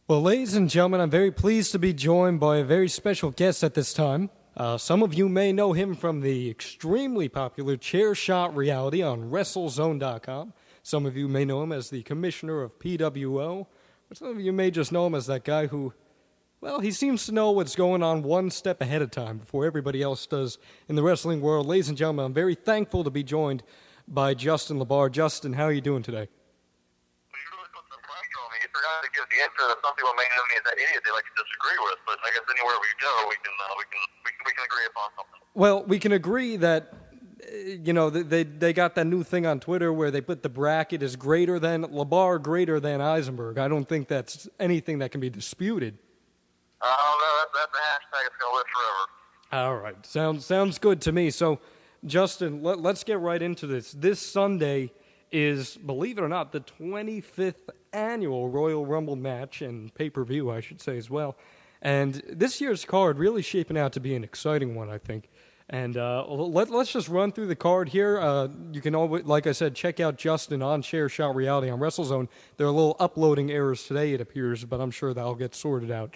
Well, ladies and gentlemen, I'm very pleased to be joined by a very special guest at this time. Some of you may know him from the extremely popular Chair Shot reality on WrestleZone.com. Some of you may know him as the commissioner of PWO. But some of you may just know him as that guy who, well, he seems to know what's going on one step ahead of time before everybody else does in the wrestling world. Ladies and gentlemen, I'm very thankful to be joined by Justin LaBar. Justin, how are you doing today? You forgot to give the answer that some people may know me as that idiot they like to disagree with, but I guess anywhere we go, we can agree upon something. Well, we can agree that, you know, they got that new thing on Twitter where they put the bracket as greater than LaBar, greater than Eisenberg. I don't think that's anything that can be disputed. Oh, no, that's a hashtag that's going to live forever. All right, sounds good to me. So, Justin, let's get right into this. This Sunday is, believe it or not, the 25th annual Royal Rumble match and pay-per-view, I should say, as well. And this year's card really shaping out to be an exciting one, I think. And let's just run through the card here. You can always, like I said, check out Justin on Chair Shot Reality on WrestleZone. There are little uploading errors today, it appears, but I'm sure that'll get sorted out.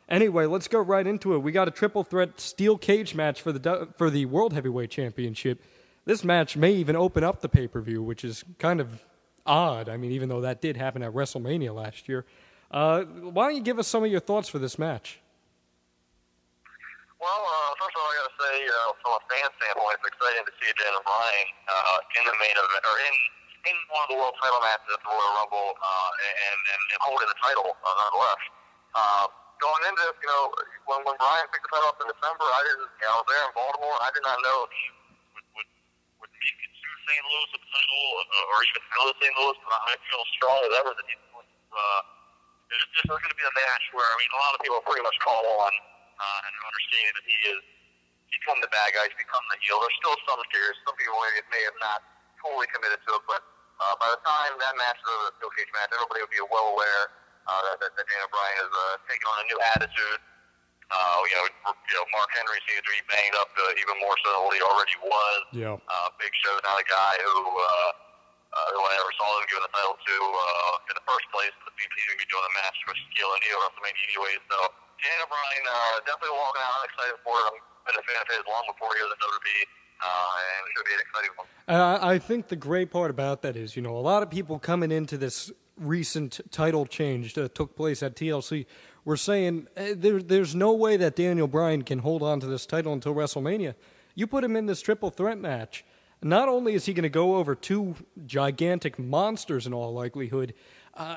Anyway, let's go right into it. We got a triple threat steel cage match for the World Heavyweight Championship. This match may even open up the pay-per-view, which is kind of odd. I mean, even though that did happen at WrestleMania last year. Why don't you give us some of your thoughts for this match? Well, first of all, I got to say, from a fan standpoint, it's exciting to see Daniel Bryan in the main event, or in one of the world title matches at the Royal Rumble, and holding the title, nonetheless. Going into this, when Bryan picked the title up in December, I was there in Baltimore, I did not know if he would make it to St. Louis at the title, or even go to St. Louis, but I feel strong as ever that he's going to, it's just going to be a match where, I mean, a lot of people pretty much call on, and understanding that he is become the bad guy, he's become the heel. There's still some fears. Some people may have not totally committed to it, but by the time that match, the steel cage match, everybody would be well aware that Daniel Bryan is taking on a new attitude. Mark Henry seems to be banged up even more so than what he already was. Yeah. Big Show's not a guy who I ever saw them giving the title to in the first place. But he's going to be doing a match with Shaquille O'Neal at WrestleMania anyway. So Daniel Bryan definitely walking out. I'm excited for it. I've been a fan of his long before he was in WWE. And it should be an exciting one. I think the great part about that is, a lot of people coming into this recent title change that took place at TLC were saying there's no way that Daniel Bryan can hold on to this title until WrestleMania. You put him in this triple threat match, not only is he going to go over two gigantic monsters in all likelihood,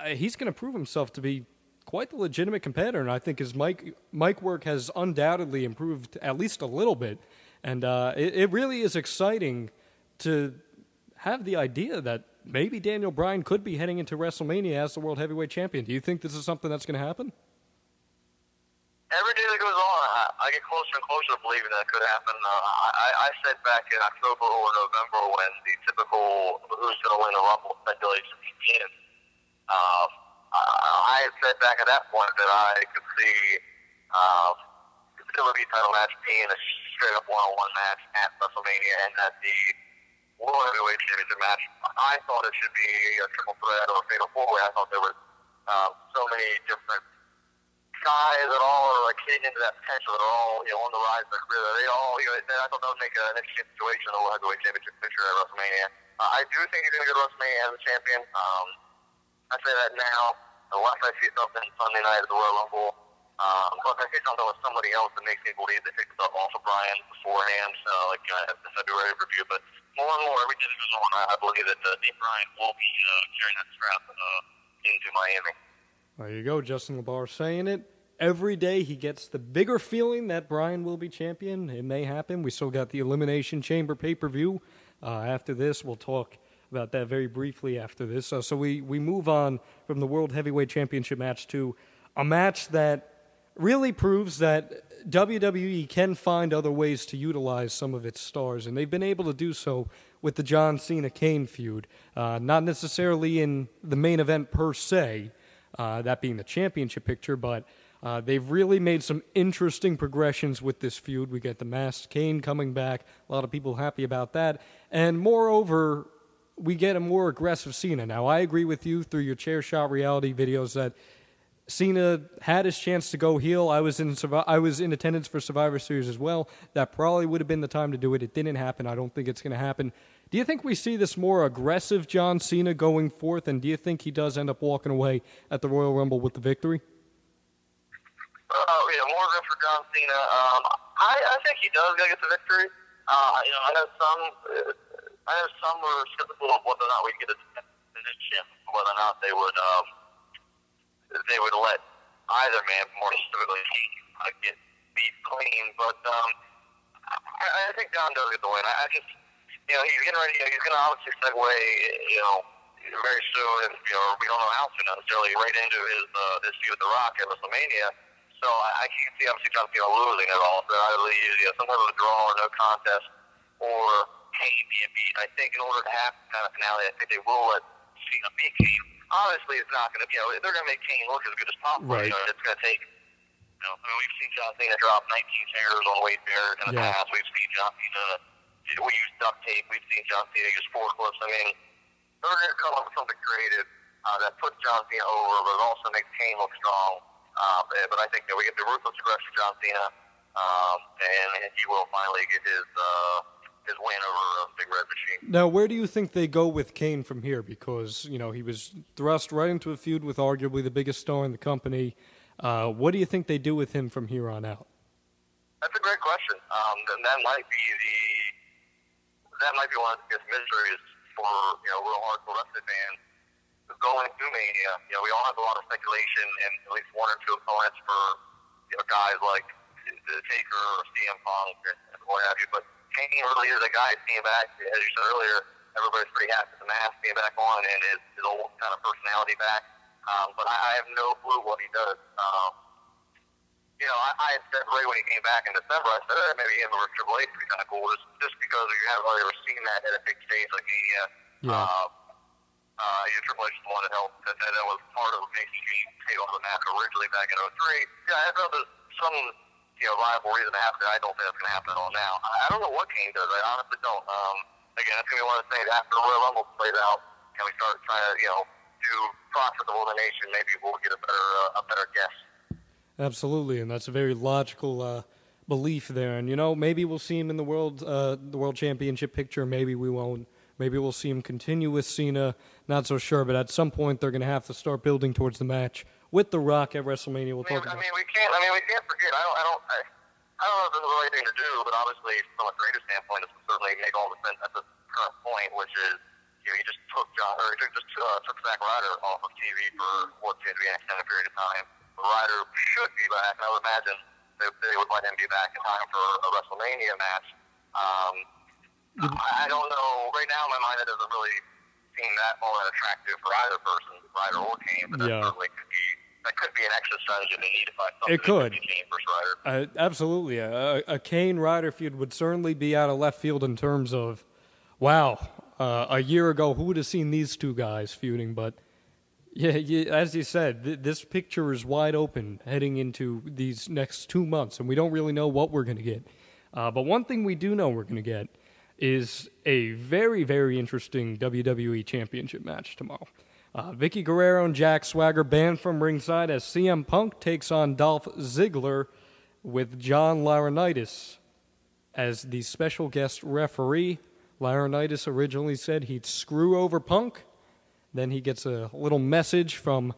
he's going to prove himself to be quite the legitimate competitor, and I think his mic work has undoubtedly improved at least a little bit. And it really is exciting to have the idea that maybe Daniel Bryan could be heading into WrestleMania as the World Heavyweight Champion. Do you think this is something that's going to happen? Every day that goes on, I get closer and closer to believing that could happen. I said back in October or November when the typical who's going to win the Rumble speculation began, I had said back at that point that I could see the WWE title match being a straight-up one-on-one match at WrestleMania, and that the World Heavyweight Championship match, I thought it should be a triple threat or a fatal four-way. I thought there were so many different guys that all are like hitting into that potential, that are all on the rise in their career. They all, I thought that would make an interesting situation in the World Heavyweight Championship picture at WrestleMania. I do think he's going to go to WrestleMania as a champion. I say that now. Unless I see something Sunday night at the Royal Rumble, unless I see something with somebody else that makes me believe they picked up off of Bryan beforehand, like the February review. But more and more, every day that goes on, I believe that Daniel Bryan will be carrying that strap into Miami. There you go, Justin LaBar saying it. Every day he gets the bigger feeling that Bryan will be champion. It may happen. We still got the Elimination Chamber pay-per-view. After this, we'll talk about that very briefly after this. So we move on from the World Heavyweight Championship match to a match that really proves that WWE can find other ways to utilize some of its stars, and they've been able to do so with the John Cena-Kane feud. Not necessarily in the main event per se, that being the championship picture, but they've really made some interesting progressions with this feud. We get the masked Kane coming back. A lot of people happy about that. And moreover, we get a more aggressive Cena. Now, I agree with you through your Chair Shot reality videos that Cena had his chance to go heel. I was in attendance for Survivor Series as well. That probably would have been the time to do it. It didn't happen. I don't think it's going to happen. Do you think we see this more aggressive John Cena going forth, and do you think he does end up walking away at the Royal Rumble with the victory? More good for John Cena. I think he does get the victory. I know some were skeptical of whether or not we'd get a definition, whether or not they would let either man, more specifically, get beat clean. But I think John does get the win. I just, he's getting ready. He's going to obviously segue, very soon, and we don't know how soon necessarily, right into his this feud with The Rock at WrestleMania. So I can't see obviously John Cena losing at all. So either use some type of a draw or no contest, or Kane being beat. I think in order to have the kind of finale, I think they will let Cena beat Kane. Obviously, it's not going to, they're going to make Kane look as good as possible. Right. It's going to take, we've seen John Cena drop 19 hairs on weight bears in the past. We've seen John Cena, we use duct tape. We've seen John Cena use forklifts. I mean, they're going to come up with something creative that puts John Cena over, but also makes Kane look strong. But I think that we get the ruthless aggressive John Cena, and he will finally get his win over Big Red Machine. Now, where do you think they go with Kane from here? Because, he was thrust right into a feud with arguably the biggest star in the company. What do you think they do with him from here on out? That's a great question. That might be one of the biggest mysteries for, real hardcore wrestling fans. Going through Mania, we all have a lot of speculation and at least one or two opponents for, guys like the Taker or CM Punk and what have you. But Kane really is a guy who came back, as you said earlier. Everybody's pretty happy with the mask being back on and his old kind of personality back. But I have no clue what he does. I had said right when he came back in December, I said maybe him over Triple H would be kind of cool, just because you haven't really ever seen that at a big stage like Mania. Yeah. Triple H is the one that helped. That was part of making Kane take over the match originally back in 03. Yeah, I know there's some viable reason to happen. I don't think that's going to happen at all now. I don't know what Kane does. I honestly don't. Again, it's going to be one of the things after the Royal Rumble plays out, and we start trying to do process of elimination. Maybe we'll get a better guess. Absolutely, and that's a very logical belief there. And maybe we'll see him in the world championship picture. Maybe we won't. Maybe we'll see him continue with Cena. Not so sure, but at some point they're going to have to start building towards the match with The Rock at WrestleMania. We can't forget. I don't know if this is the right thing to do, but obviously from a creative standpoint, this would certainly make all the sense at the current point, which is he just took Zack Ryder off of TV for what's going to be an extended period of time. Ryder should be back, and I would imagine they would let him be back in time for a WrestleMania match. I don't know. Right now, in my mind, it doesn't really seem that all that attractive for either person, Ryder or Kane. But that certainly could be an extra strategy they need to find something. It could. Kane versus Ryder. Absolutely. A Kane-Ryder feud would certainly be out of left field in terms of, wow, a year ago, who would have seen these two guys feuding? But, as you said, this picture is wide open heading into these next 2 months, and we don't really know what we're going to get. But one thing we do know we're going to get is a very, very interesting WWE Championship match tomorrow. Vicky Guerrero and Jack Swagger banned from ringside as CM Punk takes on Dolph Ziggler with John Laurinaitis as the special guest referee. Laurinaitis originally said he'd screw over Punk. Then he gets a little message from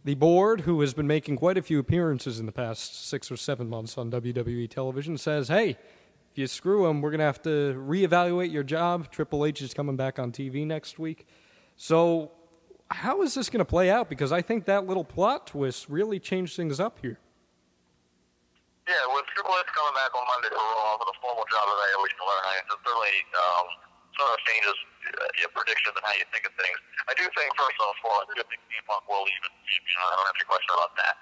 the board, who has been making quite a few appearances in the past 6 or 7 months on WWE television, says, hey, if you screw him, we're going to have to reevaluate your job. Triple H is coming back on TV next week. So how is this going to play out? Because I think that little plot twist really changed things up here. Yeah, with Triple H coming back on Monday for Raw with a formal job evaluation of Laurinaitis, it certainly sort of changes your predictions and how you think of things. I do think, first and foremost, I do think CM Punk will leave as champion. I don't have any question about that.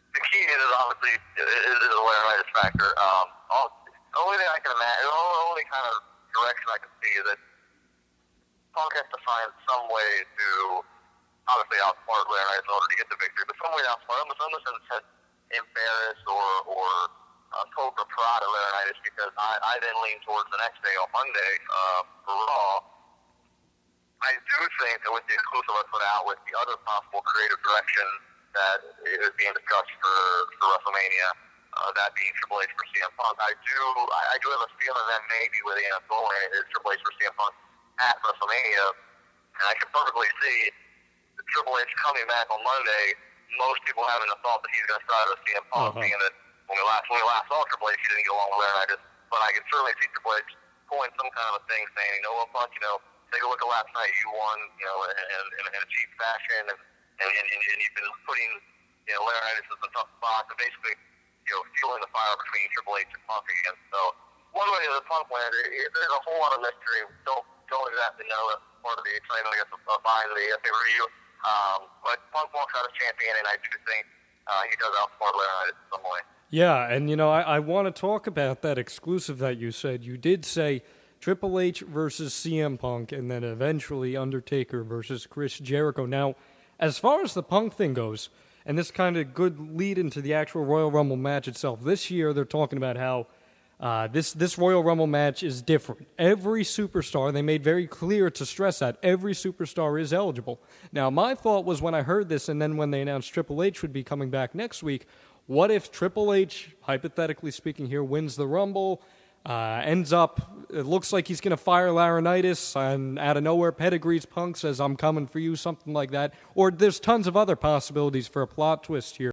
The key is obviously the Laurinaitis factor. The only thing I can imagine, the only kind of direction I can see is that Punk has to find some way to obviously outsmart Laurinaitis in order to get the victory, but some way to outsmart him, in the sense that embarrass or poke or prod at Laurinaitis, because I then lean towards the next day on Monday for Raw. I do think that with the exclusive I put out, with the other possible creative direction that is being discussed for WrestleMania, that being Triple H for CM Punk, I do have a feeling that maybe where the end up going is Triple H for CM Punk at WrestleMania, and I can perfectly see the Triple H coming back on Monday. Most people having the thought that he's going to start with CM Punk, being that when we last saw Triple H, he didn't get along with Laurinaitis, but I can certainly see Triple H pulling some kind of a thing, saying, you know what, Punk, take a look at last night. You won, in a cheap fashion, and you've been putting, Laurinaitis in a tough spot, and basically, fueling the fire between Triple H and Punk again. So one way or the Punk went, there's a whole lot of mystery. Don't exactly know. That's part of the excitement, I guess, of buying the pay-per-view. But Punk walks out as champion, and I do think he does outsmart Laurinaitis in some way. Yeah, and I want to talk about that exclusive that you said. You did say Triple H versus CM Punk, and then eventually Undertaker versus Chris Jericho. Now, as far as the Punk thing goes, and this kind of good lead into the actual Royal Rumble match itself, this year they're talking about how this Royal Rumble match is different. Every superstar, they made very clear to stress that, every superstar is eligible. Now, my thought was when I heard this, and then when they announced Triple H would be coming back next week, what if Triple H, hypothetically speaking here, wins the Rumble, ends up, it looks like he's going to fire Laurinaitis, and out of nowhere, Pedigree's Punk says, I'm coming for you, something like that. Or there's tons of other possibilities for a plot twist here.